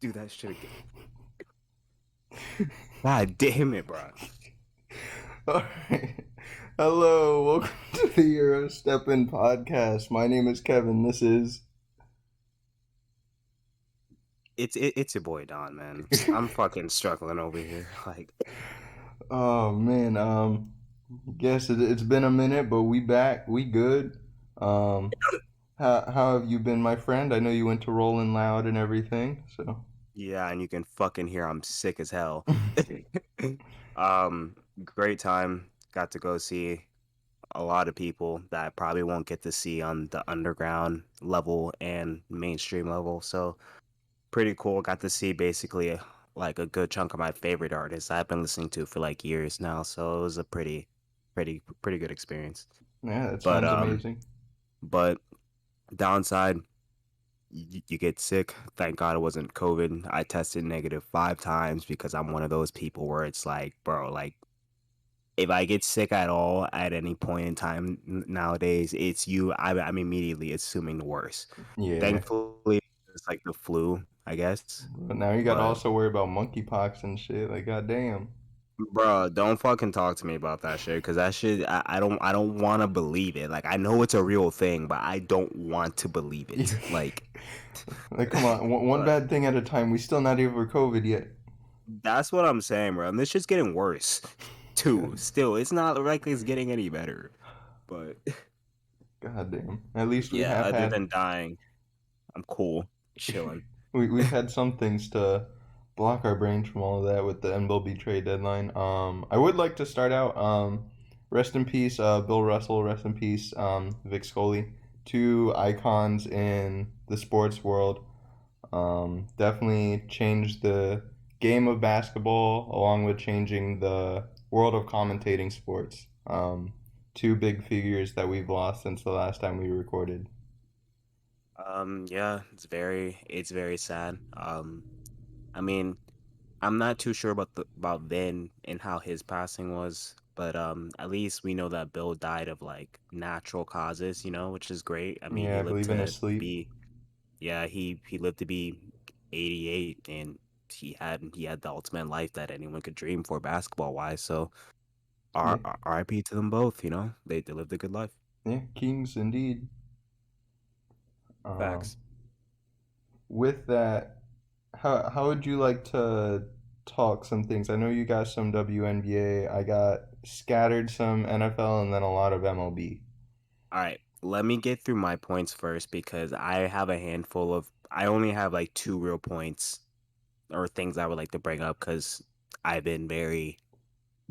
Do that shit again. God damn it, bro. Alright. Hello, welcome to the Eurosteppin podcast. My name is Kevin. This is. It's your boy Don, man. I'm fucking struggling over here. Like, Oh man, guess it's been a minute, but we back. We good. Um, how have you been, my friend? I know you went to Rolling Loud and everything, so. yeah, and you can fucking hear I'm sick as hell. Great time. Got to go see a lot of people that I probably won't get to see on the underground level and mainstream level. So pretty cool. Got to see basically like a good chunk of my favorite artists I've been listening to for like years now. So it was a pretty good experience. Yeah, that But sounds amazing. but downside, you get sick. Thank God it wasn't COVID. I tested negative 5 times because I'm one of those people where it's like, bro, like if I get sick at all at any point in time nowadays, it's you. I'm immediately assuming the worst. Yeah, Thankfully, it's like the flu, I guess. but now you got to But also worry about monkeypox and shit. Like, goddamn. bro, don't fucking talk to me about that shit because that shit, I don't want to believe it. Like I know it's a real thing, but I don't want to believe it. Like, Like, come on, one but bad thing at a time. We still not over COVID yet. that's what I'm saying, bro. And this shit's getting worse too. Still, it's not like it's getting any better. But God damn. At least we yeah, have other had than dying, I'm cool, chilling. we've had some things to block our brains from all of that with the MLB trade deadline. I would like to start out. Rest in peace, Bill Russell. Rest in peace, Vic Scully. Two icons in the sports world. Definitely changed the game of basketball along with changing the world of commentating sports. Two big figures that we've lost since the last time we recorded. Yeah, it's very sad. I mean, I'm not too sure about about then and how his passing was, but at least we know that Bill died of like natural causes, which is great. I mean, Yeah, he I lived believe in his to sleep. be yeah, he lived to be 88 and he had the ultimate life that anyone could dream for basketball wise. So Yeah, RIP to them both, They lived a good life. yeah, Kings indeed. Um, Facts. with that, how would you like to talk some things? I know you got some WNBA. I got scattered some NFL and then a lot of MLB. All right, let me get through my points first because I only have like two real points or things I would like to bring up because I've been very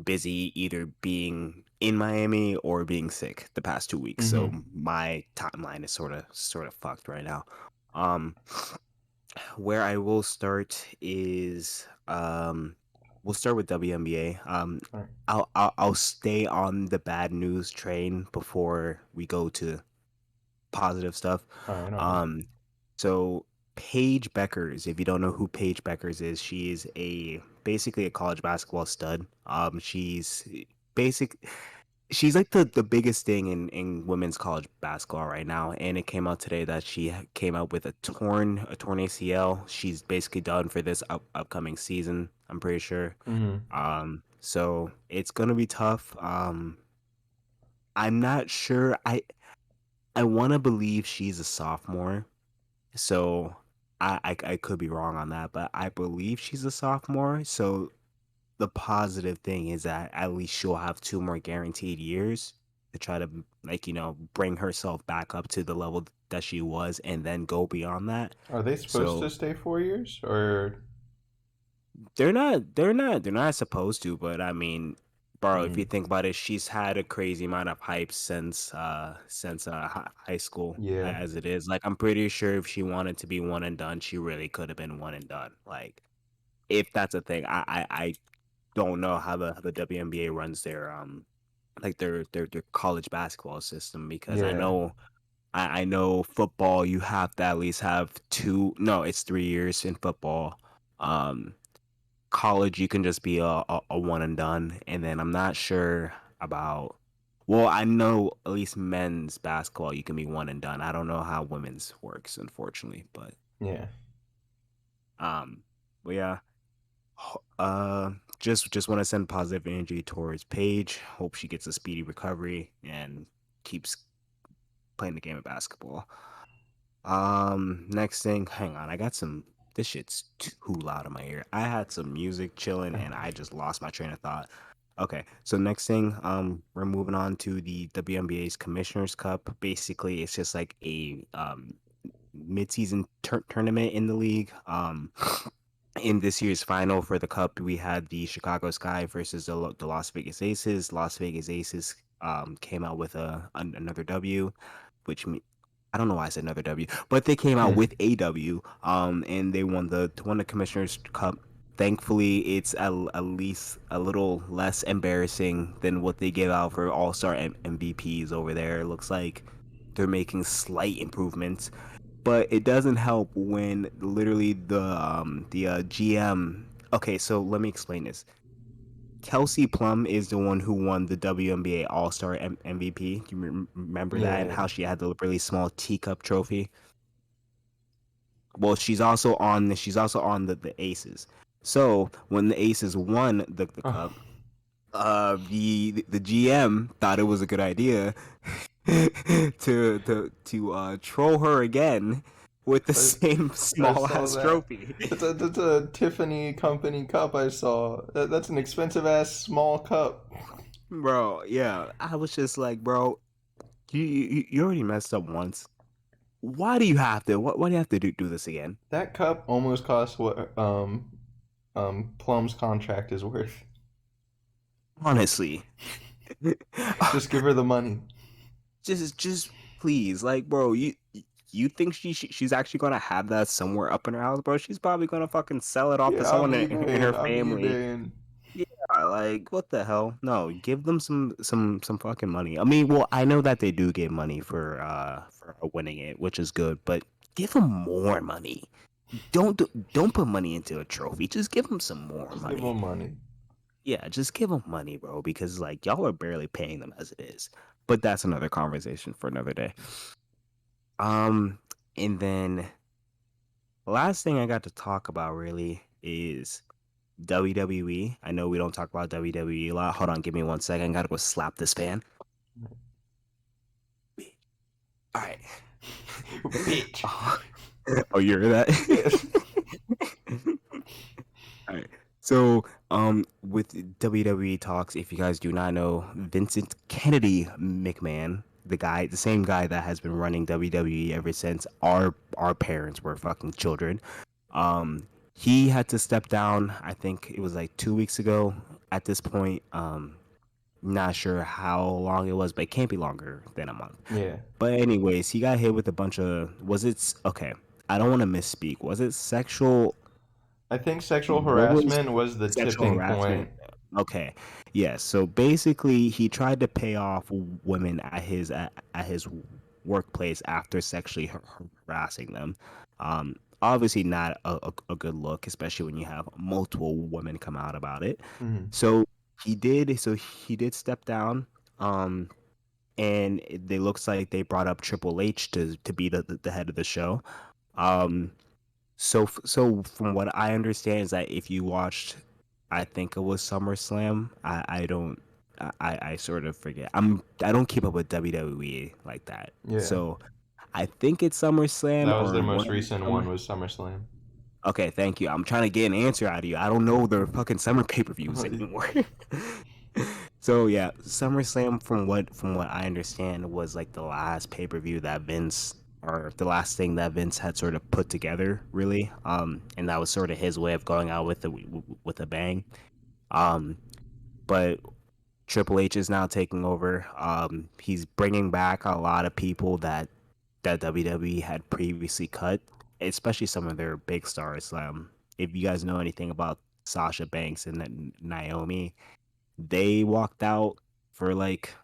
busy either being in Miami or being sick the past 2 weeks. So Mm-hmm. my timeline is sort of fucked right now. Um, where I will start is we'll start with WNBA. All right, I'll stay on the bad news train before we go to positive stuff. all right, all right. Um, so Paige Beckers, if you don't know who Paige Beckers is, she is basically a college basketball stud. Basic she's like the biggest thing in women's college basketball right now, and it came out today that she came out with a torn ACL. She's basically done for this upcoming season, I'm pretty sure. Mm-hmm. So it's gonna be tough. I'm not sure. I want to believe she's a sophomore, so I could be wrong on that, but I believe she's a sophomore. So the positive thing is that at least she'll have 2 more guaranteed years to try to like bring herself back up to the level that she was, and then go beyond that. Are they supposed to So stay 4 years or? they're not supposed to, but I mean, bro, if you Mm, think about it, she's had a crazy amount of hype since high school yeah. as it is. Like I'm pretty sure if she wanted to be one and done, she really could have been one and done. Like if that's a thing, I don't know how the WNBA runs their like their college basketball system because I Yeah. know I know football you have to at least have two, no, it's 3 years in football. Um College you can just be a one and done, and then I'm not sure about, well, I know at least men's basketball you can be one and done. I don't know how women's works, unfortunately, but Yeah. Um, but yeah, just want to send positive energy towards Paige. Hope she gets a speedy recovery and keeps playing the game of basketball. Next thing, hang on, I got some. This shit's too loud in my ear. I had some music chilling and I just lost my train of thought. Okay, so next thing, we're moving on to the WNBA's Commissioner's Cup. Basically, it's just like a mid-season tournament in the league. In this year's final for the cup, we had the Chicago Sky versus the Las Vegas Aces. Las Vegas Aces came out with another W, which I don't know why I said another W, but they came out with a W, and they won the Commissioner's Cup. Thankfully, it's at least a little less embarrassing than what they give out for All-Star MVPs over there. It looks like they're making slight improvements, but it doesn't help when literally the GM. Okay, so let me explain this. Kelsey Plum is the one who won the WNBA All Star MVP. Do you remember that and Yeah. how she had the really small teacup trophy? Well, she's also on the Aces. So when the Aces won the Oh, cup, the GM thought it was a good idea to troll her again with the I, same I small saw ass that. trophy. That's a Tiffany company cup I saw. That's an expensive ass small cup. Bro, yeah, I was just like, bro, you already messed up once. Why do you have to? Why do you have to do this again? That cup almost costs what Plum's contract is worth. Honestly, Just give her the money. just please, like, bro, you think she's actually gonna have that somewhere up in her house, bro? She's probably gonna fucking sell it off to Yeah, I'm someone in her eBaying. I'm family. eBaying. Yeah, like what the hell? No, give them some fucking money. I mean, well, I know that they do get money for winning it, which is good, but give them more money. Don't put money into a trophy. Just give them some more Just give money. them money. Yeah, just give them money, bro, because like y'all are barely paying them as it is. But that's another conversation for another day. Um, and then last thing I got to talk about really is WWE. I know we don't talk about WWE a lot. Hold on, give me 1 second. I gotta go slap this fan. All right. Bitch. Oh, you heard Yes. that? All right. So, with WWE talks, if you guys do not know, Vincent Kennedy McMahon, the same guy that has been running WWE ever since our parents were fucking children, he had to step down. I think it was like 2 weeks ago. At this point, not sure how long it was, but it can't be longer than a month. Yeah. But anyways, he got hit with a bunch of okay? I don't want to misspeak. Was it sexual? I think sexual What was harassment was the sexual tipping point. harassment? Okay. Yes. So basically, he tried to pay off women at his workplace after sexually harassing them. Obviously not a good look, especially when you have multiple women come out about it. Hmm. So he did step down. Um, and it looks like they brought up Triple H to be the head of the show. Um, so from what I understand is that if you watched, I think it was SummerSlam. I don't. I sort of forget. I don't keep up with WWE like that. Yeah. So I think it's SummerSlam That was their or one most of the recent one summer. was SummerSlam. Okay, thank you. I'm trying to get an answer out of you. I don't know the fucking summer pay-per-views anymore. So yeah, SummerSlam from what I understand was like the last pay-per-view that Vince or the last thing that Vince had sort of put together, really. And that was sort of his way of going out with a bang. Um, but Triple H is now taking over. He's bringing back a lot of people that WWE had previously cut, especially some of their big stars. If you guys know anything about Sasha Banks and then Naomi, they walked out for like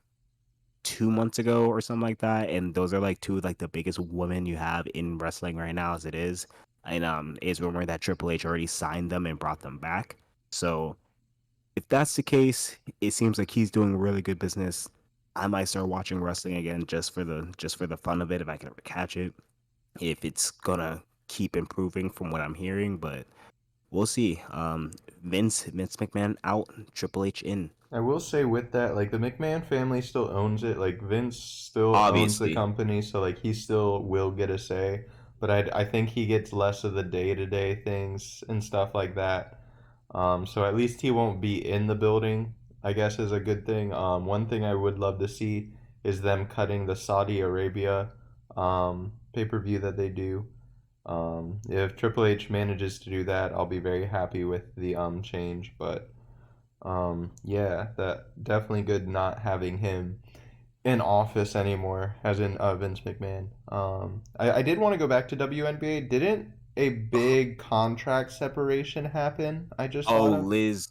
2 months ago or something like that, and those are like two of like the biggest women you have in wrestling right now as it is. And it's rumored that Triple H already signed them and brought them back. So if that's the case, it seems like he's doing really good business. I might start watching wrestling again just for the fun of it if I can ever catch it. If it's gonna keep improving from what I'm hearing, but we'll see. Vince McMahon out, Triple H in. I will say with that, like the McMahon family still owns it. Like Vince still owns the Obviously. company, so like he still will get a say. But I think he gets less of the day to day things and stuff like that. So at least he won't be in the building, I guess is a good thing. One thing I would love to see is them cutting the Saudi Arabia pay per view that they do. If Triple H manages to do that, I'll be very happy with the change. But yeah, that definitely good not having him in office anymore, as in Vince McMahon. I did want to go back to WNBA. Didn't a big contract separation happen? I just Oh, thought of. Liz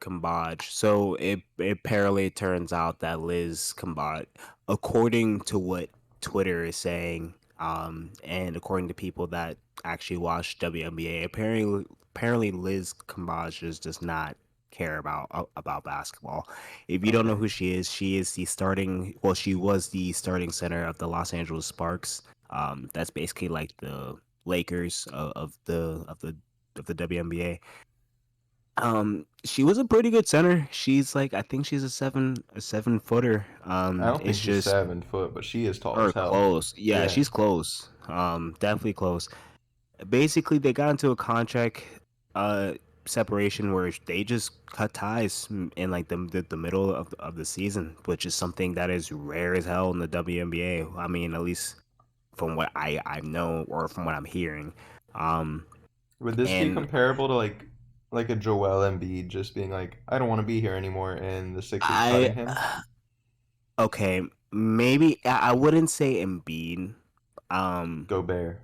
Cambage. So it apparently turns out that Liz Cambage, according to what Twitter is saying, and according to people that actually watch WNBA, apparently Liz Cambage just does not care about basketball. If you don't know Okay. who she is the starting. Well, she was the starting center of the Los Angeles Sparks. That's basically like the Lakers of the WNBA. She was a pretty good center. She's like I think she's a 7 footer. I don't think It's she's just 7 foot, but she is tall as or hell. close. Yeah, Yeah. she's close. Definitely close. Basically, they got into a contract uh separation where they just cut ties in like the middle of the season, which is something that is rare as hell in the WNBA. I mean, at least from what I know or from what I'm hearing. Um, Would this be and comparable to like a Joel Embiid just being like, I don't want to be here anymore, and the Sixers I cutting him? okay, maybe I wouldn't say Embiid. Um, Gobert.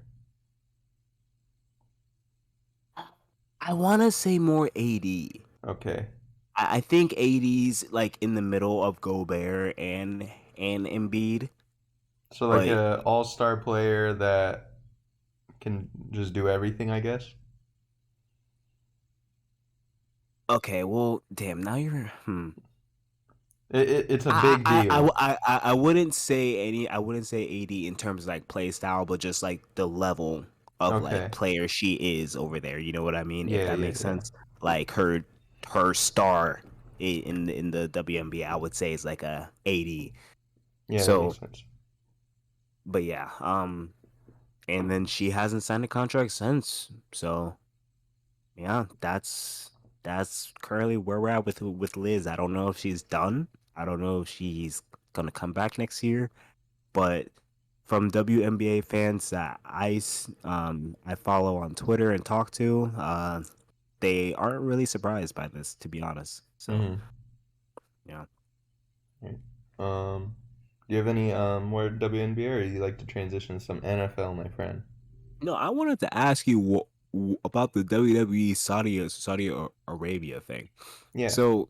I want to say more AD. Okay. I think AD's like in the middle of Gobert and Embiid, So like but a all-star player that can just do everything, I guess. okay, well, damn, now you're It's a big deal. I wouldn't say I wouldn't say AD in terms of like play style, but just like the level of like Okay. player she is over there. You know what I mean? If Yeah, that yeah, makes yeah. sense. Like her star in the WNBA, I would say is like a AD. Yeah, that So, makes sense. but yeah, and then she hasn't signed a contract since. So yeah, that's currently where we're at with Liz. I don't know if she's done. I don't know if she's gonna come back next year. But from WNBA fans that I follow on Twitter and talk to, they aren't really surprised by this, to be honest. So Mm-hmm. yeah. Right. Do you have any more WNBA, or you like to transition to some NFL, my friend? No, I wanted to ask you about the WWE Arabia thing. Yeah. So,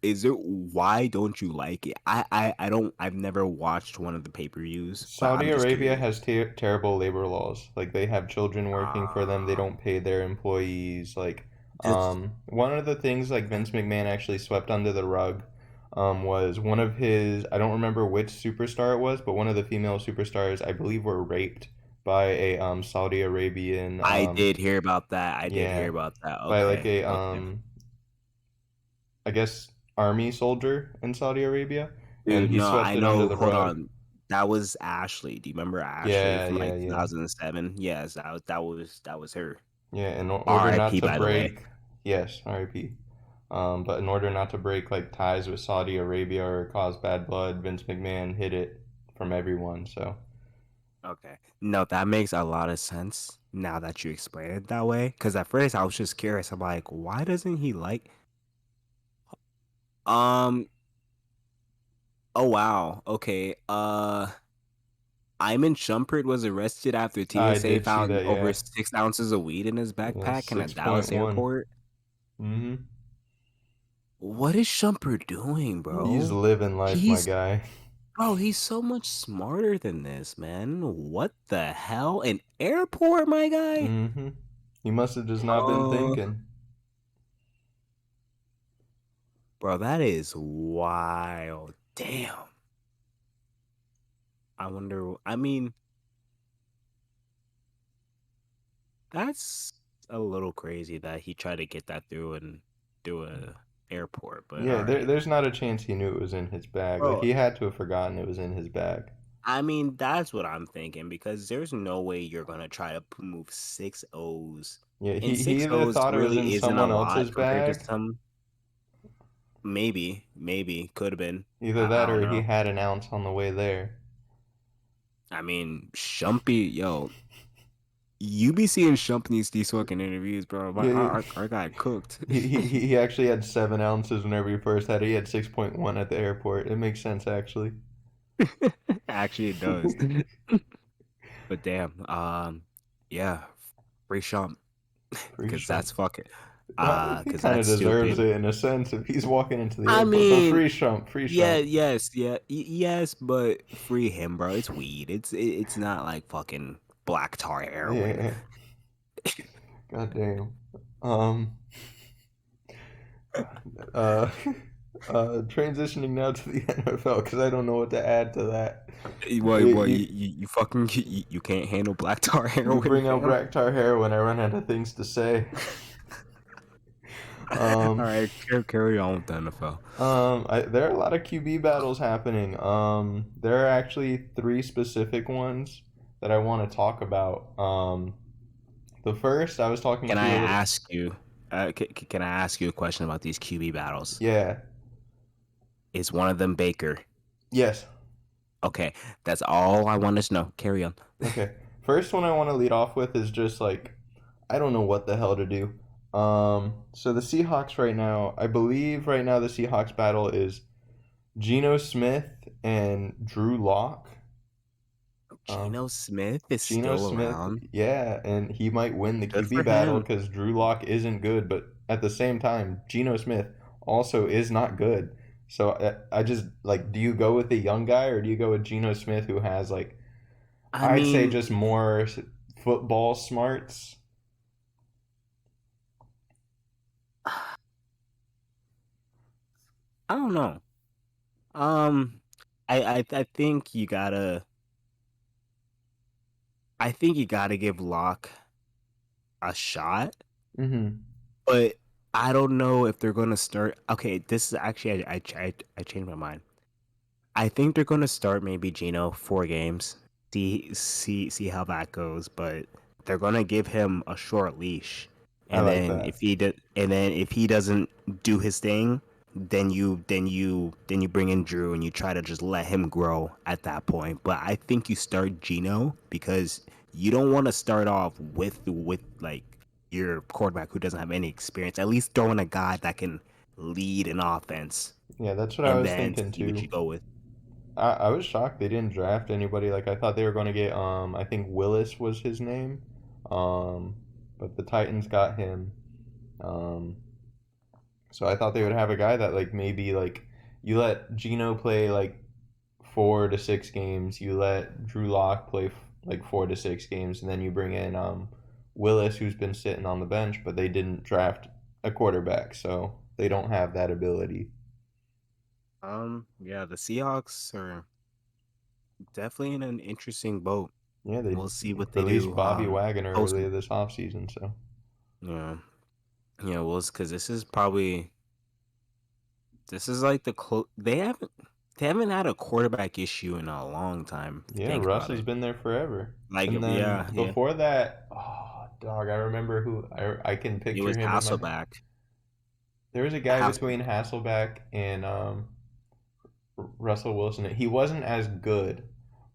is it why don't you like it? I don't. I've never watched one of the pay-per-views, but Saudi I'm just Arabia curious. has terrible labor laws. Like they have children working for them. They Uh, don't pay their employees. Like just one of the things like Vince McMahon actually swept under the rug was one of his, I don't remember which superstar it was, but one of the female superstars I believe were raped by a Saudi Arabian I did hear about that. I did hear yeah, about that. by like Okay, a okay. I guess army soldier in Saudi Arabia, and Dude, he no, swept I it under know. the Hold rug. on. That was Ashley. Do you remember Ashley Yeah, from yeah, like yeah. 2007? Yes, that was her. Yeah, in order not R.I.P. to by the way. break, yes, RIP. But in order not to break like ties with Saudi Arabia or cause bad blood, Vince McMahon hid it from everyone. So Okay. No, that makes a lot of sense now that you explain it that way. Because at first I was just curious. I'm like, why doesn't he like? Um. Oh wow. Okay. Iman Shumpert was arrested after I TSA did see found that. over Yeah, 6 ounces of weed in his yeah, backpack in a six Dallas point one. airport. Mm-hmm. What is Shumpert doing, He's bro? living life, my He's guy. Bro, he's so much smarter than this, man. What the hell? An airport, my guy? Mm-hmm. He must have just not been Oh, thinking. bro, that is wild. Damn. I wonder. I mean, That's a little crazy that he tried to get that through a airport, but Yeah, all right. there's not a chance he knew it was in his bag. Like Bro, he had to have forgotten it was in his bag. I mean, that's what I'm thinking because there's no way you're gonna try to move six O's. Yeah, And he six either O's thought it was in really isn't a someone lot else's compared to bag, some. Maybe could have been. either I that don't or he know. had an ounce on the way there. I mean, Shumpy, yo, you be seeing Shump in these fucking interviews, bro. Yeah, Our guy cooked. he actually had 7 ounces whenever he first had it. He had 6.1 at the airport. It makes sense actually. Actually, it does. But damn, yeah, free Shump, Free because Shump. that's fucking, He because kind of that's deserves stupid. it in a sense if he's walking into the I airport. But mean, free Shump, free yeah, Shump. yes, yes, but free him, bro. It's weed. It's not like fucking black tar heroin. Yeah, god damn. Um, uh, transitioning now to the NFL because I don't know what to add to that. What You, you fucking you can't handle black tar you heroin, bring out fam? Braktar heroin, I run out of things to say. All Um, right, carry on with the NFL. there are a lot of QB battles happening. There are actually three specific ones that I want to talk about. The first I was talking Can to I you a little. ask you? Can I ask you a question about these QB battles? Yeah. Is one of them Baker? Yes. Okay, that's all I want to know. Carry on. Okay. First one I want to lead off with is just like I don't know what the hell to do. So the Seahawks right now, I believe right now the Seahawks battle is Geno Smith and Drew Lock. Um, Geno Smith is Geno still Smith, around. yeah, and he might win the Good QB for battle him. because Drew Lock isn't good, but at the same time, Geno Smith also is not good. So I just like, do you go with the young guy or do you go with Geno Smith who has like, I I'd say mean, just more football smarts? I don't know. Um, I think you gotta. I think you gotta give Locke a shot, Mm-hmm. but I don't know if they're gonna start. Okay, this is actually I changed my mind. I think they're gonna start maybe Gino 4 games, see how that goes, but they're gonna give him a short leash, I and like then that. if he doesn't do his thing, then you bring in Drew and you try to just let him grow at that point. But I think you start Gino because you don't want to start off with like your quarterback who doesn't have any experience. At least throwing a guy that can lead an offense Yeah, that's what I and was then thinking see what too. you go with. I was shocked they didn't draft anybody. Like I thought they were going to get I think Willis was his name. Um but the Titans got him. Um so I thought they would have a guy that like maybe like you let Gino play like 4 to 6 games, you let Drew Lock play like 4 to 6 games, and then you bring in Willis who's been sitting on the bench, but they didn't draft a quarterback, so they don't have that ability. Yeah, the Seahawks are definitely in an interesting boat. Yeah, they We'll see what they released do. Bobby Wagner Post, earlier this offseason, so yeah, well, because this is like they haven't had a quarterback issue in a long time. If you yeah, think Russ about has it. been there forever. Like, And then yeah, before that, oh dog, I remember who I can it picture was him in my head. Hasselback. There was a guy between Hasselback. Hasselback and Russell Wilson. He wasn't as good,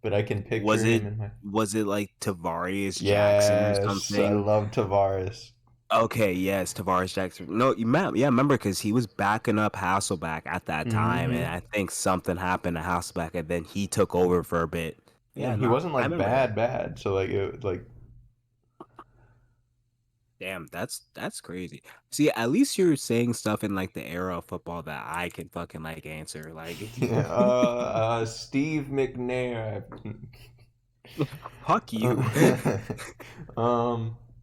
but I can Was picture it him in my. was it like Tavarius Jackson or Yes, I something? love Tavares. Okay, yes, Tavares Jackson. No, yeah, remember because he was backing up Hasselback at that time, and Mm-hmm. I think something happened to Hasselback, and then he took over for a bit. Yeah, Yeah, and he no, wasn't I like remember that. bad. So like it like Damn, that's crazy. See, at least you're saying stuff in like the era of football that I can fucking like answer. Like, yeah, Steve McNair. fuck you.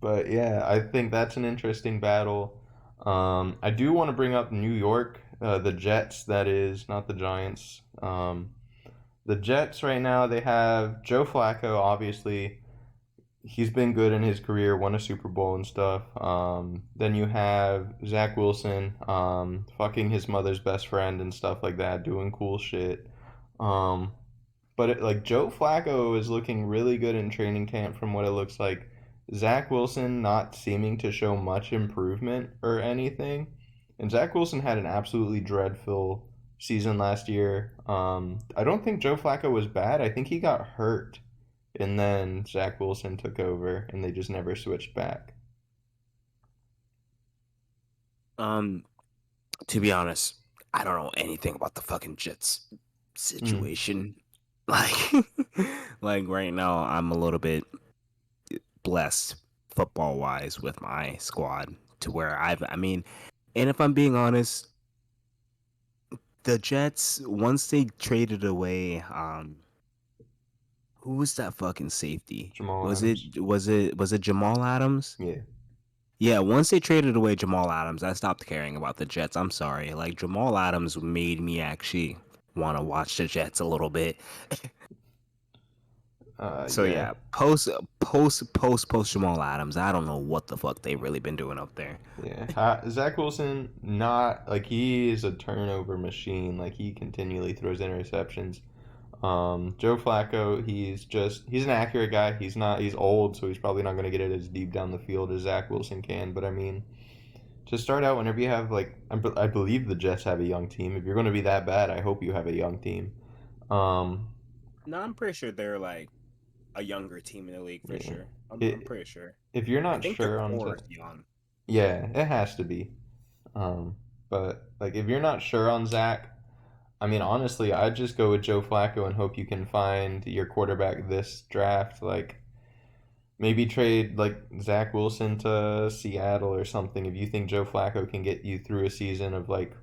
But yeah, I think that's an interesting battle. I do want to bring up New York, the Jets. That is not the Giants. The Jets right now they have Joe Flacco, obviously he's been good in his career, won a Super Bowl and stuff. Then you have Zach Wilson, fucking his mother's best friend and stuff like that, doing cool shit. Um, like Joe Flacco is looking really good in training camp from what it looks like. Zach Wilson not seeming to show much improvement or anything. And Zach Wilson had an absolutely dreadful season last year. I don't think Joe Flacco was bad. I think he got hurt. And then Zach Wilson took over and they just never switched back. Um, to be honest, I don't know anything about the fucking Jets Mm, situation. Like, like right now, I'm a little bit blessed football wise with my squad to where I mean, and if I'm being honest, the Jets once they traded away, who was that fucking safety? Jamal Was it Adams. Jamal Adams? Yeah. Yeah, once they traded away Jamal Adams, I stopped caring about the Jets. I'm sorry. Like Jamal Adams made me actually want to watch the Jets a little bit. So Yeah. yeah, post Jamal Adams. I don't know what the fuck they really been doing up there. Yeah. Zach Wilson, not like he is a turnover machine. Like he continually throws interceptions. Joe Flacco, he's an accurate guy. He's old, so he's probably not going to get it as deep down the field as Zach Wilson can. But I mean, to start out, whenever you have like, I believe the Jets have a young team. If you're going to be that bad, I hope you have a young team. Um, No, I'm pretty sure they're like a younger team in the league for yeah. sure. I'm It, pretty sure. if you're I not think their sure on core Zach, is young. yeah, it has to be. But like, if you're not sure on Zach, I mean, honestly, I'd just go with Joe Flacco and hope you can find your quarterback this draft. Like, maybe trade like Zach Wilson to Seattle or something if you think Joe Flacco can get you through a season of like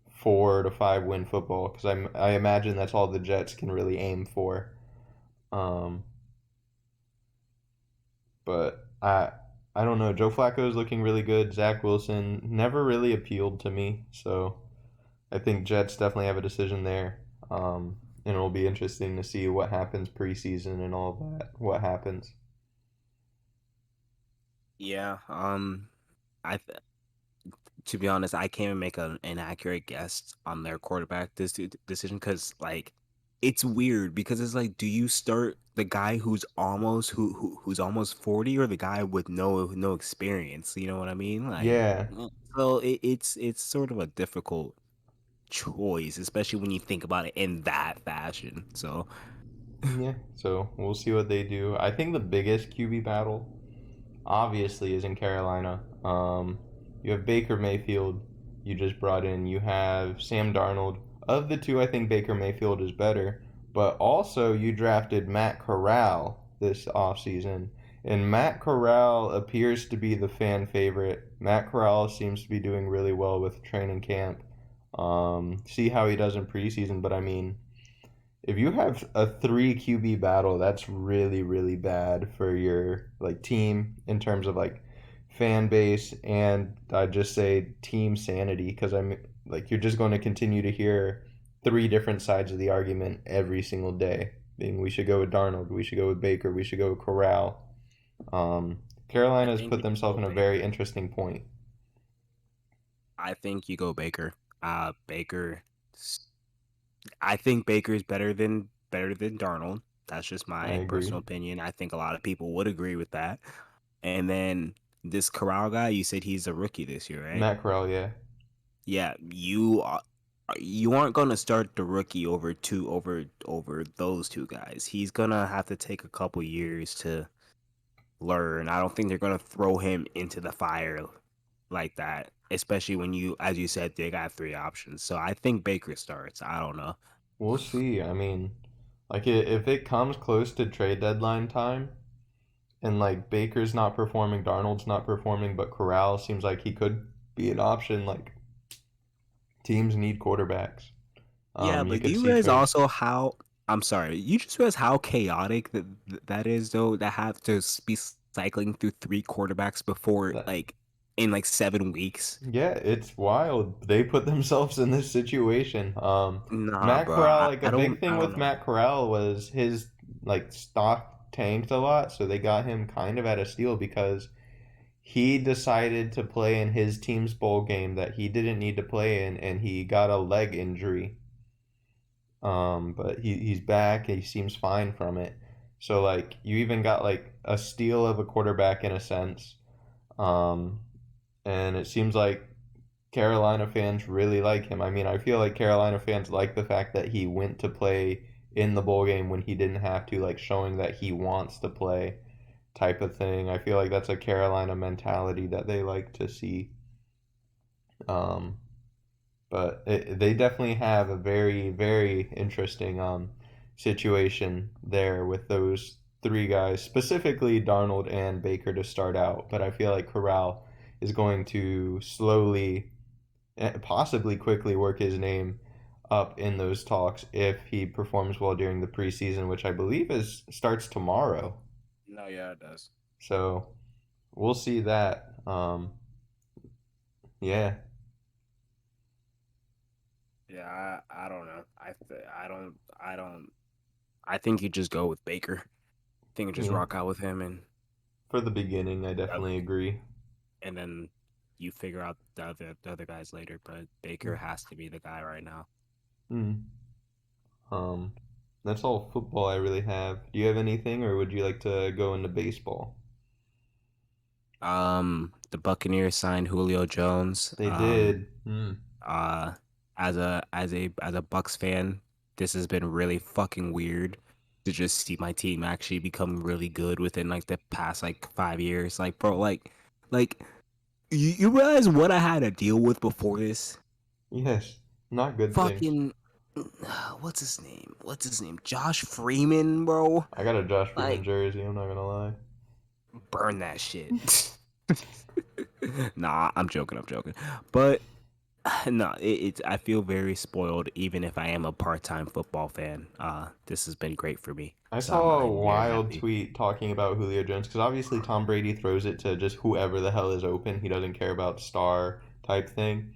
4 to 5 win football. Because I imagine that's all the Jets can really aim for. Um, but I don't know. Joe Flacco is looking really good. Zach Wilson never really appealed to me, so I think Jets definitely have a decision there. And it'll be interesting to see what happens preseason and all of that. What happens? Yeah. I to be honest, I can't even make an accurate guess on their quarterback decision because like it's weird because it's like, do you start the guy who's almost who's almost 40 or the guy with no experience? You know what I mean? Like, Yeah, so it's sort of a difficult choice, especially when you think about it in that fashion. So yeah. So we'll see what they do. I think the biggest QB battle obviously is in Carolina. You have Baker Mayfield, you just brought in. You have Sam Darnold. Of the two, I think Baker Mayfield is better. But also, you drafted Matt Corral this offseason. And Matt Corral appears to be the fan favorite. Matt Corral seems to be doing really well with training camp. See how he does in preseason. But I mean, if you have a three QB battle, that's really, really bad for your like team in terms of like fan base and I'd just say team sanity because I'm like you're just going to continue to hear three different sides of the argument every single day. Being we should go with Darnold, we should go with Baker, we should go with Corral. Um, I Carolina's think put you themselves go in a very Baker. interesting point. I think you go Baker. Baker. I think Baker is better than Darnold. That's just I my agree. personal opinion. I think a lot of people would agree with that. And then this Corral guy, you said he's a rookie this year, right? Matt Corral, yeah. Yeah, you aren't gonna start the rookie over those two guys. He's gonna have to take a couple years to learn. I don't think they're gonna throw him into the fire like that, especially when you, as you said, they got three options. So I think Baker starts. I don't know. We'll see. I mean, like if it comes close to trade deadline time, and like Baker's not performing, Darnold's not performing, but Corral seems like he could be an option. Like teams need quarterbacks. Yeah, You but do could you see realize trades. also how I'm sorry, you just realize how chaotic that is though, that have to be cycling through three quarterbacks before That like in like 7 weeks. yeah, it's wild. They put themselves in this situation. Nah, Matt bro. Corral, I, like a I big don't thing I don't with know. Matt Corral was his like stock tanked a lot, so they got him kind of at a steal because he decided to play in his team's bowl game that he didn't need to play in, and he got a leg injury. But he's back. He seems fine from it. So like you even got like a steal of a quarterback in a sense. Um, and it seems like Carolina fans really like him. I mean, I feel like Carolina fans like the fact that he went to play in the bowl game when he didn't have to, like showing that he wants to play type of thing. I feel like that's a Carolina mentality that they like to see. Um, they definitely have a very, very interesting situation there with those three guys, specifically Darnold and Baker to start out. But I feel like Corral is going to slowly, possibly quickly, work his name up in those talks if he performs well during the preseason, which I believe is starts tomorrow. No, yeah, it does. So we'll see that. Yeah, Yeah, I don't know. I don't. I think you just go with Baker. I think you just yeah. rock out with him, For the beginning, I uh, definitely agree. and then you figure out the other guys later. But Baker has to be the guy right now. Mm. Um, that's all football I really have. Do you have anything, or would you like to go into baseball? The Buccaneers signed Julio Jones. They did. Uh, as a Bucks fan, this has been really fucking weird to just see my team actually become really good within like the past like 5 years. Like, bro, like you realize what I had to deal with before this? Yes, not good things. Fucking what's his name? What's his name? Josh Freeman, bro. I got a Josh Freeman Like, jersey. I'm not gonna lie. burn that shit. Nah, I'm joking. I'm joking. But no, it's I feel very spoiled, even if I am a part-time football fan. This has been great for me, I so saw a I'm very wild happy. tweet talking about Julio Jones because obviously Tom Brady throws it to just whoever the hell is open. He doesn't care about star type thing.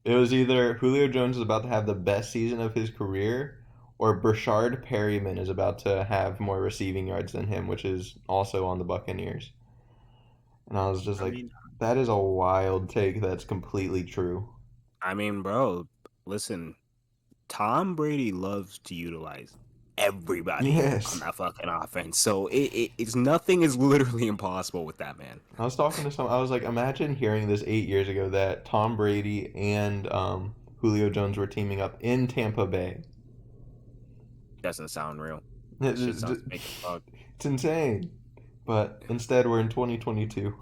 It was either Julio Jones is about to have the best season of his career, or Brashard Perryman is about to have more receiving yards than him, which is also on the Buccaneers. And I was just I like, mean, that is a wild take that's completely true. bro, listen, Tom Brady loves to utilize everybody on Yes. that fucking offense, so it's nothing is literally impossible with that man. I was talking to some, I was like, imagine hearing this 8 years ago that Tom Brady and Julio Jones were teaming up in Tampa Bay. Doesn't sound real. That shit It's sounds fake as fuck. insane. But instead, we're in 2022,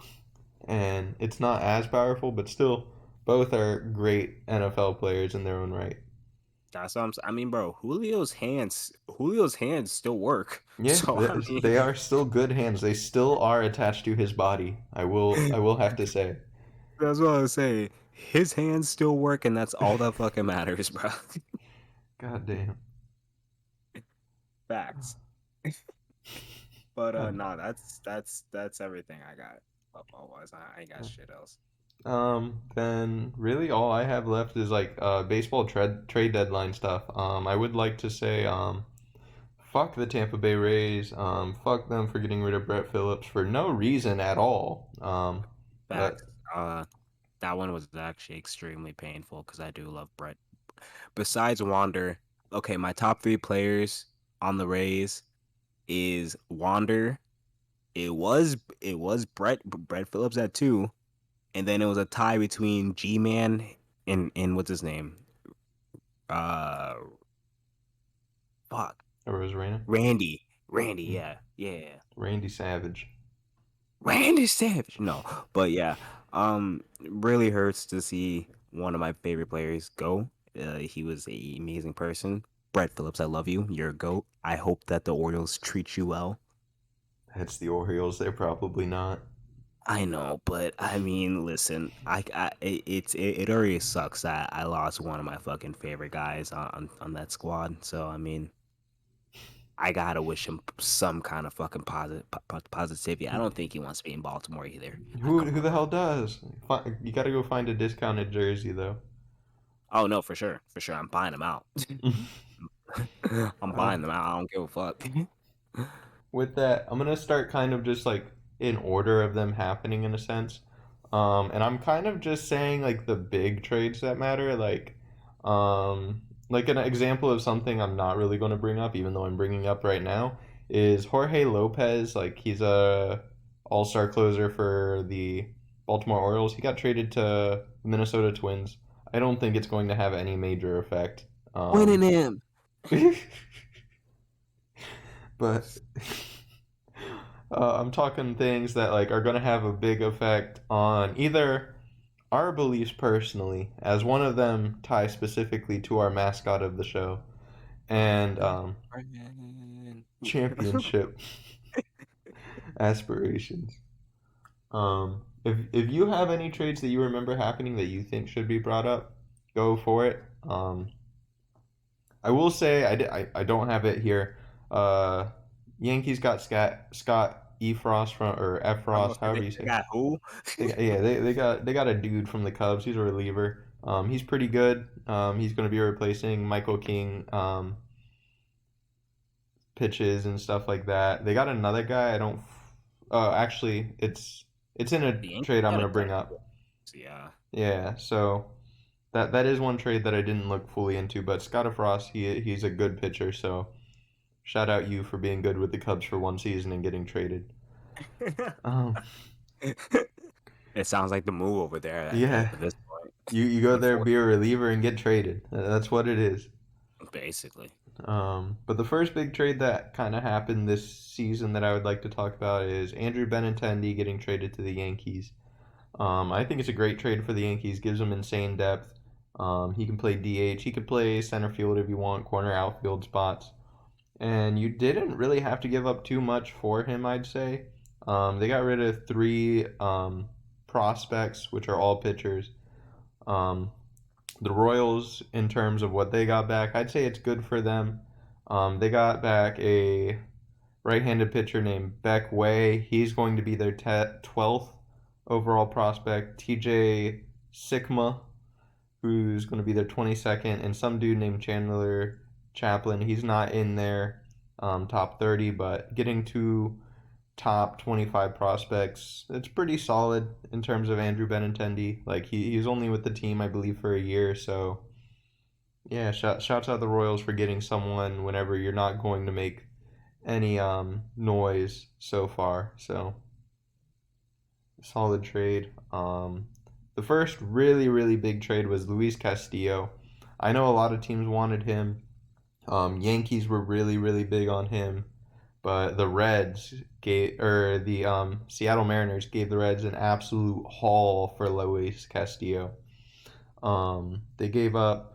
and it's not as powerful, but still, both are great NFL players in their own right. That's what I mean, bro, Julio's hands still work. Yeah, So I mean, they are still good hands. They still are attached to his body. I will have to say. that's what I was saying. His hands still work, and that's all that fucking matters, bro. God damn. Facts. But God. no, that's everything I got. Football wise, I ain't got shit else. Then really all I have left is like baseball trade deadline stuff. I would like to say fuck the Tampa Bay Rays. Fuck them for getting rid of Brett Phillips for no reason at all. Facts. But Uh, that one was actually extremely painful because I do love Brett. Besides Wander, okay, my top three players on the Rays is Wander. It was Brett Phillips at two, and then it was a tie between G Man and what's his name? Uh, fuck, Rosarena, Randy, yeah, yeah. Randy Savage. Randy Savage. No, but yeah, really hurts to see one of my favorite players go. He was an amazing person. Brett Phillips, I love you. You're a goat. I hope that the Orioles treat you well. That's the Orioles. They're probably not. I know, but I mean, listen, it already sucks that I lost one of my fucking favorite guys on that squad. So I mean, I gotta wish him some kind of fucking positivity. I don't think he wants to be in Baltimore either. Come Who on, the bro. hell does? You got to go find a discounted jersey though. Oh no, for sure, for sure. I'm buying them out. I'm uh, buying them out. I don't give a fuck. with that, I'm gonna start kind of just like in order of them happening in a sense. And I'm kind of just saying like the big trades that matter, like an example of something I'm not really going to bring up, even though I'm bringing up right now, is Jorge Lopez. Like he's a all-star closer for the Baltimore Orioles. He got traded to Minnesota Twins. I don't think it's going to have any major effect. Winning Um, him. but I'm talking things that like are going to have a big effect on either our beliefs personally, as one of them ties specifically to our mascot of the show, I'm and your friend. championship aspirations. If you have any trades that you remember happening that you think should be brought up, go for it. I will say I don't have it here. Uh, Yankees got Scott E Frost from or F Frost, Almost however you they say. got who? They got a dude from the Cubs. He's a reliever. He's pretty good. He's going to be replacing Michael King pitches and stuff like that. They got another guy. I don't. Actually, it's in a The Yankees trade I'm got going a to bring good. up. Yeah. Yeah, so that is one trade that I didn't look fully into, but Scott Frost, he's a good pitcher. So shout out you for being good with the Cubs for one season and getting traded. Um, It sounds like the move over there yeah, at this point. you go there, be a Unfortunately, reliever, and get traded. That's what it is. basically. But the first big trade that kind of happened this season that I would like to talk about is Andrew Benintendi getting traded to the Yankees. I think it's a great trade for the Yankees. Gives them insane depth. He can play DH. He could play center field if you want, corner outfield spots. And you didn't really have to give up too much for him, I'd say. They got rid of three prospects, which are all pitchers. Um, the Royals, in terms of what they got back, I'd say it's good for them. They got back a right-handed pitcher named Beck Way. He's going to be their 12th overall prospect. TJ Sikma, who's going to be their 22nd, and some dude named Chandler Chaplin. He's not in their top 30, but getting to top 25 prospects, it's pretty solid in terms of Andrew Benintendi. Like he's only with the team, I believe, for a year, so yeah, shouts out the Royals for getting someone whenever you're not going to make any noise so far. So solid trade. The first really big trade was Luis Castillo. I know a lot of teams wanted him. Yankees were really big on him, but the Reds gave or the Seattle Mariners gave the Reds an absolute haul for Luis Castillo. They gave up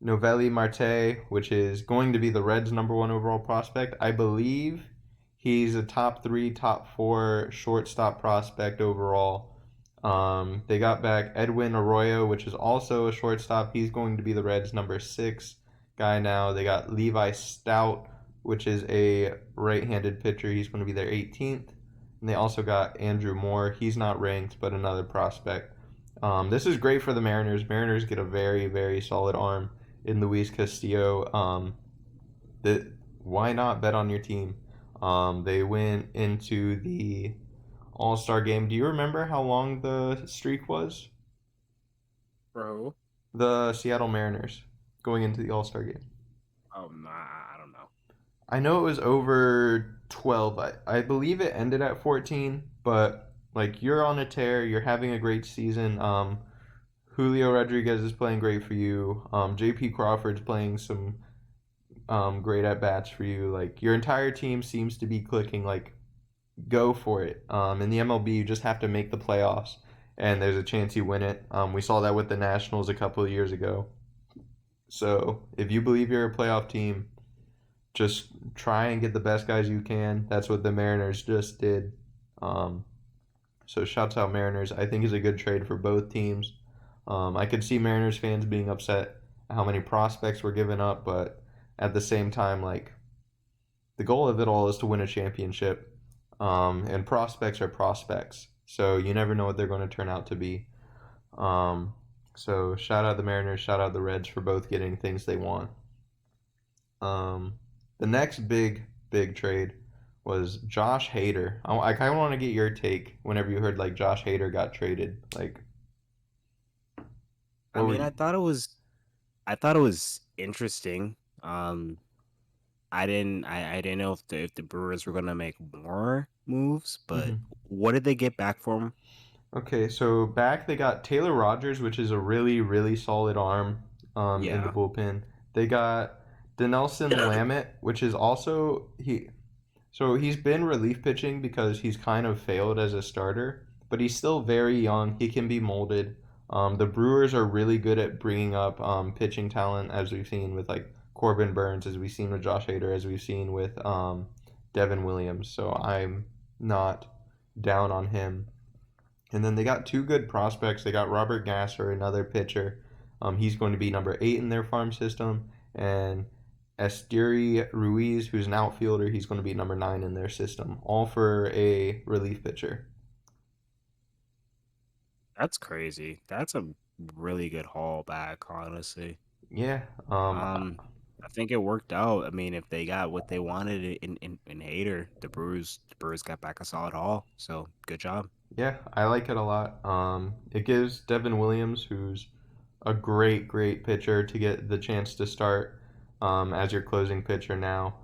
Novelli Marte, which is going to be the Reds' number one overall prospect. I believe he's a top three, top four shortstop prospect overall. They got back Edwin Arroyo, which is also a shortstop. He's going to be the Reds' number six guy now. They got Levi Stout, which is a right-handed pitcher. He's going to be their 18th. And they also got Andrew Moore. He's not ranked, but another prospect. This is great for the Mariners. Mariners get a very solid arm in Luis Castillo. The Why not bet on your team? They went into the All Star game. Do you remember how long the streak was? Bro. The Seattle Mariners going into the All Star game. Oh, nah, I don't know. I know it was over 12. I believe it ended at 14, but like you're on a tear. You're having a great season. Julio Rodriguez is playing great for you. JP Crawford's playing some great at bats for you. Like your entire team seems to be clicking. Like go for it. In the MLB, you just have to make the playoffs, and there's a chance you win it. We saw that with the Nationals a couple of years ago. So if you believe you're a playoff team, just try and get the best guys you can. That's what the Mariners just did. Um, so shouts out Mariners. I think is a good trade for both teams. I could see Mariners fans being upset at how many prospects were given up, but at the same time, like the goal of it all is to win a championship. And prospects are prospects, so you never know what they're going to turn out to be. Um, so shout out the Mariners, shout out the Reds for both getting things they want. Um, the next big trade was Josh Hader. I kind of want to get your take whenever you heard like Josh Hader got traded. Like, I what were mean, you? I thought it was interesting. I didn't know if the Brewers were gonna make more moves, but Mhm. what did they get back for him? Okay, so back they got Taylor Rogers, which is a really, really solid arm in the Yeah, bullpen. They got Denelson Lamet, which is also he's been relief pitching because he's kind of failed as a starter, but he's still very young. He can be molded. The Brewers are really good at bringing up pitching talent, as we've seen with like Corbin Burns, as we've seen with Josh Hader, as we've seen with Devin Williams. So I'm not down on him. And then they got two good prospects. They got Robert Gasser, another pitcher. He's going to be number 8 in their farm system. And Esteri Ruiz, who's an outfielder, he's going to be number 9 in their system. All for a relief pitcher. that's crazy. That's a really good haul back, honestly. Yeah. I think it worked out. I mean, if they got what they wanted in Hater, the Brewers got back a solid haul. So good job. Yeah, I like it a lot. It gives Devin Williams, who's a great, great pitcher, to get the chance to start as your closing pitcher now.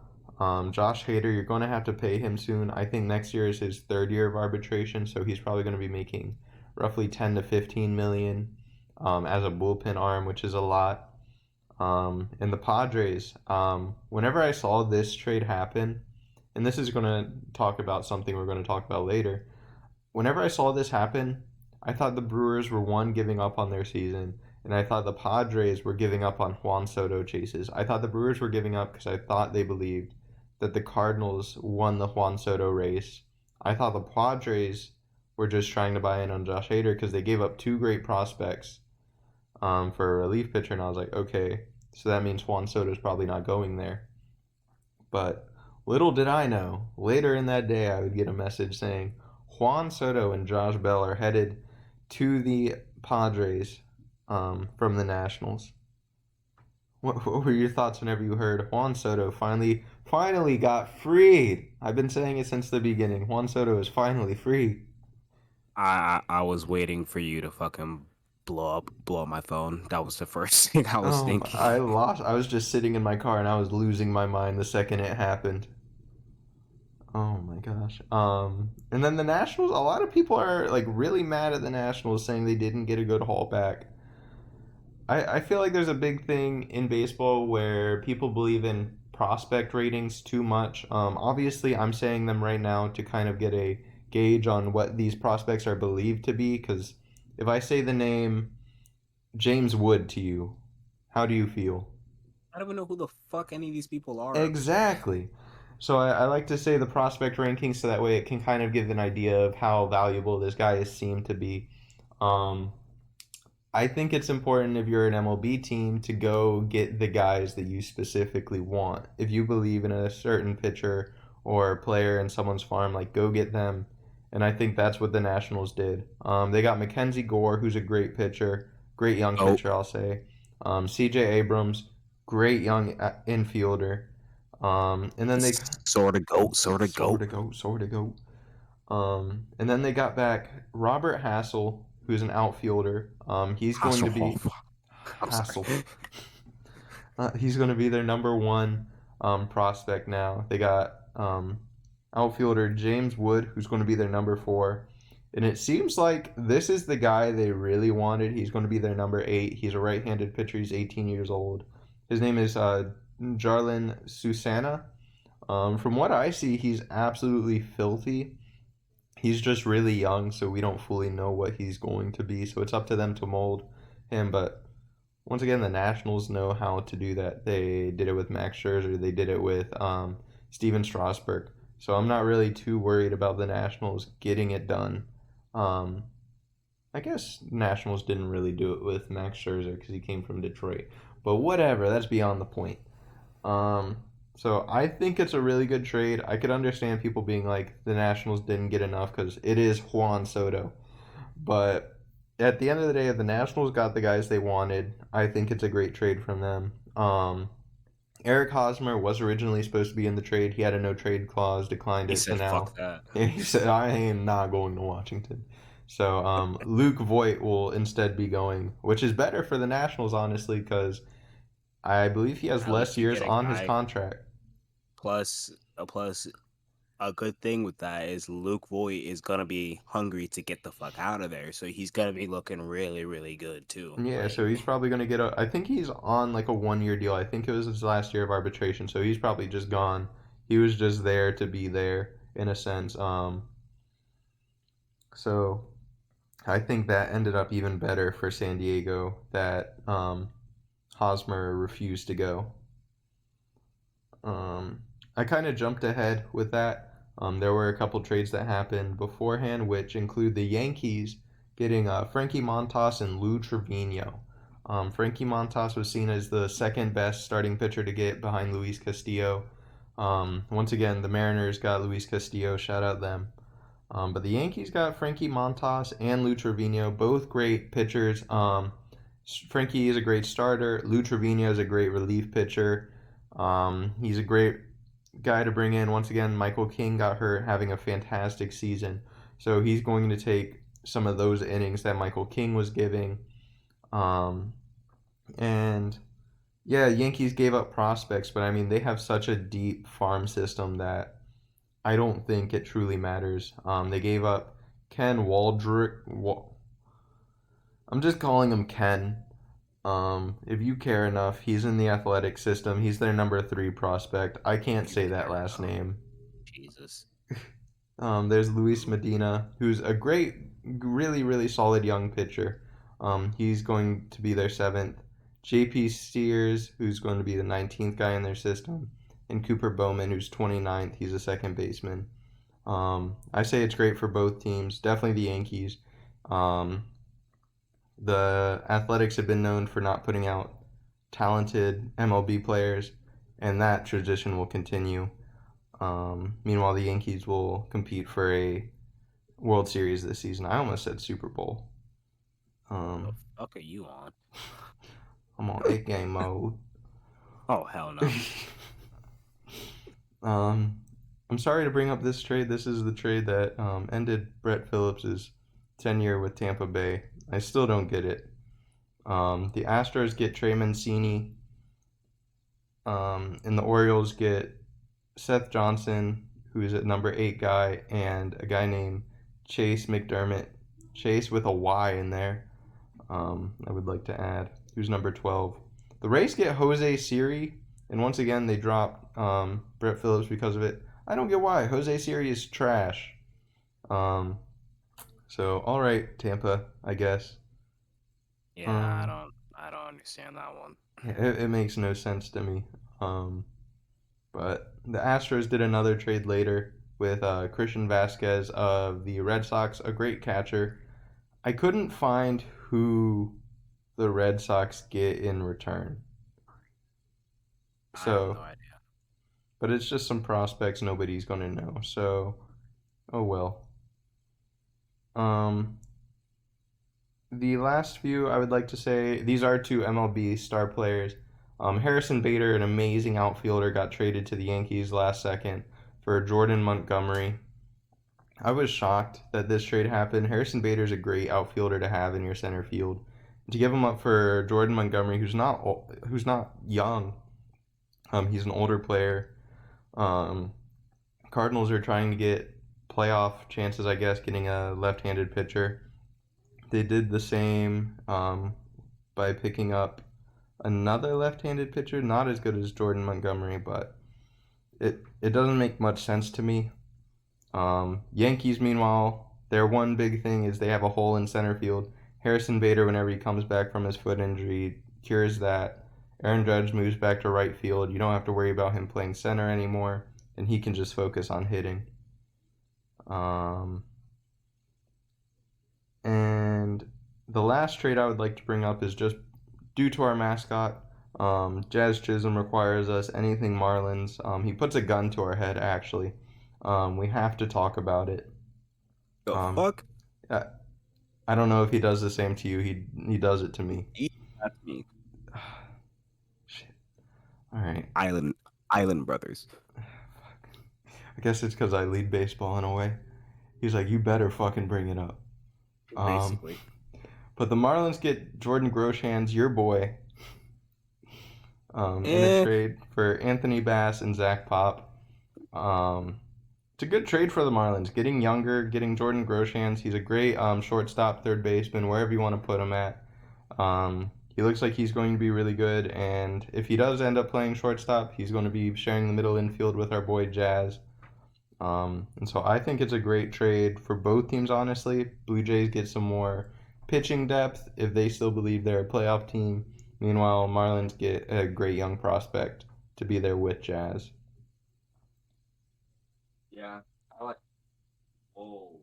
Josh Hader, you're going to have to pay him soon. I think next year is his third year of arbitration, so he's probably going to be making roughly 10 to 15 million as a bullpen arm, which is a lot. And the Padres, whenever I saw this trade happen, and this is going to talk about something we're going to talk about later. Whenever I saw this happen, I thought the Brewers were one giving up on their season, and I thought the Padres were giving up on Juan Soto chases. I thought the Brewers were giving up because I thought they believed that the Cardinals won the Juan Soto race. I thought the Padres were just trying to buy in on Josh Hader because they gave up two great prospects for a relief pitcher, and I was like, okay, so that means Juan Soto's probably not going there. But little did I know, later in that day, I would get a message saying Juan Soto and Josh Bell are headed to the Padres from the Nationals. What were your thoughts whenever you heard Juan Soto finally got freed? I've been saying it since the beginning. Juan Soto is finally free. I was waiting for you to fucking blow up my phone. That was the first thing I was Oh, I thinking. lost. I was just sitting in my car and I was losing my mind the second it happened. Oh my gosh. And then the Nationals, a lot of people are like really mad at the Nationals saying they didn't get a good haul back. I feel like there's a big thing in baseball where people believe in prospect ratings too much. Obviously, I'm saying them right now to kind of get a gauge on what these prospects are believed to be. Because if I say the name James Wood to you, how do you feel? I don't even know who the fuck any of these people are. Exactly. So I like to say the prospect rankings so that way it can kind of give an idea of how valuable this guy is seemed to be. Um, I think it's important if you're an MLB team to go get the guys that you specifically want. If you believe in a certain pitcher or player in someone's farm, like go get them. And I think that's what the Nationals did. They got Mackenzie Gore, who's a great pitcher, great young Oh, pitcher, I'll say. CJ Abrams, great young infielder. And then they sort of sort goat. of go, sort of go. And then they got back Robert Hassel, who's an outfielder. He's going to be Hasselhoff. I'm sorry. Hassel. He's going to be their number one prospect now. They got outfielder James Wood, who's going to be their number 4. And it seems like this is the guy they really wanted. He's going to be their number 8. He's a right-handed pitcher. He's 18 years old. His name is Jarlin Susana. From what I see, he's absolutely filthy. He's just really young, so we don't fully know what he's going to be. So it's up to them to mold him. But once again, the Nationals know how to do that. They did it with Max Scherzer. They did it with Steven Strasburg. So I'm not really too worried about the Nationals getting it done. Um, I guess Nationals didn't really do it with Max Scherzer because he came from Detroit. But whatever, that's beyond the point. Um, so I think it's a really good trade. I could understand people being like the Nationals didn't get enough because it is Juan Soto. But at the end of the day, if the Nationals got the guys they wanted, I think it's a great trade from them. Eric Hosmer was originally supposed to be in the trade. He had a no trade clause, declined He it. So said, "Fuck now that." he said, I am not going to Washington. So Luke Voigt will instead be going, which is better for the Nationals, honestly, because I believe he has At less least you years get a on his guy. contract. Plus, plus, a good thing with that is Luke Voigt is gonna be hungry to get the fuck out of there, so he's gonna be looking really, really good too. Yeah, so Like, he's probably going to get a. I think he's on like a 1 year deal. I think it was his last year of arbitration, so he's probably just gone. He was just there to be there in a sense. So I think that ended up even better for San Diego that Hosmer refused to go. Um, I kind of jumped ahead with that. There were a couple trades that happened beforehand, which include the Yankees getting Frankie Montas and Lou Trevino. Frankie Montas was seen as the second best starting pitcher to get behind Luis Castillo. Once again, the Mariners got Luis Castillo. Shout out them. But the Yankees got Frankie Montas and Lou Trevino, both great pitchers. Frankie is a great starter. Lou Trevino is a great relief pitcher. He's a great guy to bring in. Once again, Michael King got hurt, having a fantastic season. So he's going to take some of those innings that Michael King was giving. Um, and yeah, Yankees gave up prospects, but I mean, they have such a deep farm system that I don't think it truly matters. They gave up Ken Waldrick. I'm just calling him Ken. If you care enough, he's in the athletic system. He's their number three prospect. I can't you say that care last enough. name. Jesus. There's Luis Medina, who's a great, really, really solid young pitcher. He's going to be their seventh. JP Sears, who's going to be the 19th guy in their system. And Cooper Bowman, who's 29th. He's a second baseman. I say it's great for both teams. Definitely the Yankees. Um, the Athletics have been known for not putting out talented MLB players, and that tradition will continue. Meanwhile, the Yankees will compete for a World Series this season. I almost said Super Bowl. The Um, fuck are you on? I'm on 8 game mode. Oh hell no. um, I'm sorry to bring up this trade. This is the trade that ended Brett Phillips's tenure with Tampa Bay. I still don't get it. The Astros get Trey Mancini, and the Orioles get Seth Johnson, who is at number 8 guy, and a guy named Chase McDermott. Chase with a Y in there. I would like to add, who's number 12. The Rays get Jose Siri, and once again they drop Brett Phillips because of it. I don't get why. Jose Siri is trash. Um, so all right, Tampa, I guess. Yeah, Um, I don't understand that one. it makes no sense to me. Um, but the Astros did another trade later with Christian Vasquez of the Red Sox, a great catcher. I couldn't find who the Red Sox get in return. I have no So, idea. but it's just some prospects nobody's going to know. So, oh well. Um, the last few I would like to say these are two MLB star players. Harrison Bader, an amazing outfielder, got traded to the Yankees last second for Jordan Montgomery. I was shocked that this trade happened. Harrison Bader is a great outfielder to have in your center field. To give him up for Jordan Montgomery, who's not young, he's an older player. Um, Cardinals are trying to get playoff chances, I guess, getting a left-handed pitcher. They did the same by picking up another left-handed pitcher, not as good as Jordan Montgomery, but it doesn't make much sense to me. Yankees, meanwhile, their one big thing is they have a hole in center field. Harrison Bader, whenever he comes back from his foot injury, cures that. Aaron Judge moves back to right field. You don't have to worry about him playing center anymore, and he can just focus on hitting. Um, and the last trade I would like to bring up is just due to our mascot. Jazz Chisholm requires us anything Marlins. He puts a gun to our head, actually. We have to talk about it. The Um, fuck? I, I don't know if he does the same to you. He does it to me. That's me. Shit. All right. Island Island Brothers, I guess it's because I lead baseball in a way. He's like, you better fucking bring it up. Um, basically. but the Marlins get Jordan Groshans, your boy, in a Eh, trade for Anthony Bass and Zach Pop. Um, it's a good trade for the Marlins. Getting younger, getting Jordan Groshans. He's a great shortstop, third baseman, wherever you want to put him at. He looks like he's going to be really good, and if he does end up playing shortstop, he's going to be sharing the middle infield with our boy Jazz. And so I think it's a great trade for both teams, honestly. Blue Jays get some more pitching depth if they still believe they're a playoff team. Meanwhile, Marlins get a great young prospect to be there with Jazz. yeah, I like. Oh,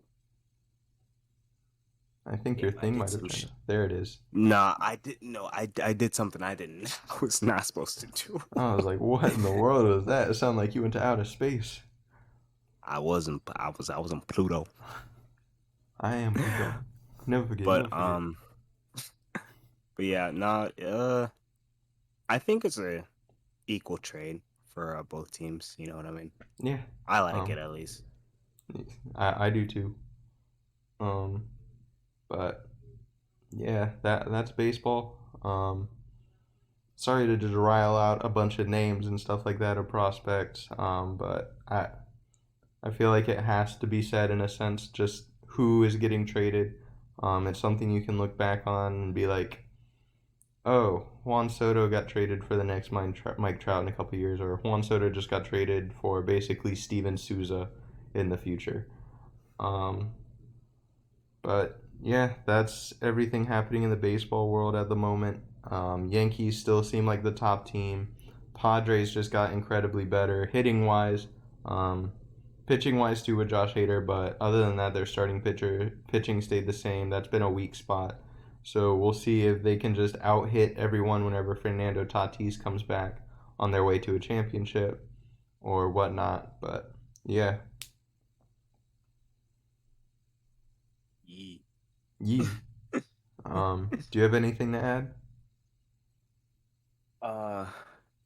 I think your damn! I thing did might have some. turned. There it is. Nah, I didn't know. I did something I didn't. I was not supposed to do. I was like, what in the world was that? It sounded like you went to outer space. I wasn't. I was on Pluto. I am Pluto. Never forget, But never forget. but yeah, nah. I think it's a equal trade for both teams. You know what I mean? Yeah. I like Um, it at least. I do too. Um, but yeah, that's baseball. Sorry to just rile out a bunch of names and stuff like that of prospects. But I feel like it has to be said in a sense, just who is getting traded. It's something you can look back on and be like, oh, Juan Soto got traded for the next Mike Trout in a couple years, or Juan Soto just got traded for basically Steven Souza in the future. Um, but yeah, that's everything happening in the baseball world at the moment. Yankees still seem like the top team. Padres just got incredibly better hitting wise, um, pitching wise too with Josh Hader. But other than that, their starting pitching stayed the same. That's been a weak spot. So we'll see if they can just out hit everyone whenever Fernando Tatis comes back on their way to a championship or whatnot. But yeah, Ye- yee. Do you have anything to add? Uh,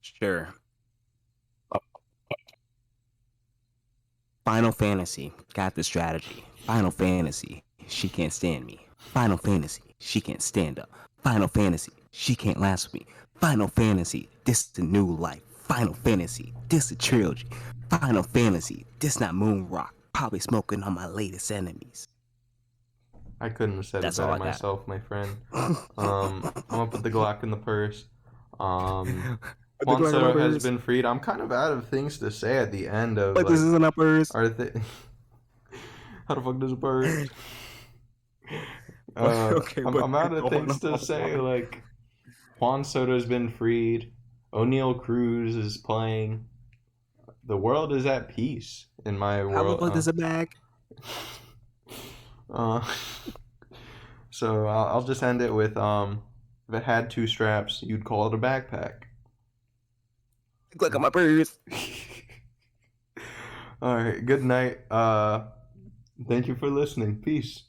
sure. Final Fantasy got the strategy. Final Fantasy, she can't stand me. Final Fantasy, she can't stand up. Final Fantasy, she can't last with me. Final Fantasy, this the new life. Final Fantasy, this the trilogy. Final Fantasy, this not Moon Rock. Probably smoking on my latest enemies. I couldn't have said it That's all better I got. myself, my friend. I'm gonna put the Glock in the purse. Um, Put the Juan Glock in my Soto has purse. been freed. I'm kind of out of things to say at the end of But this like, isn't a purse. are they? How the fuck does a bird? Okay, but I'm out of go things to say. on. Like Juan Soto's been freed. O'Neal Cruz is playing. The world is at peace in my How the world. fuck is a bag? Uh, so I'll just end it with if it had two straps, you'd call it a backpack. Click on my purse. All right. Good night. Thank you for listening. Peace.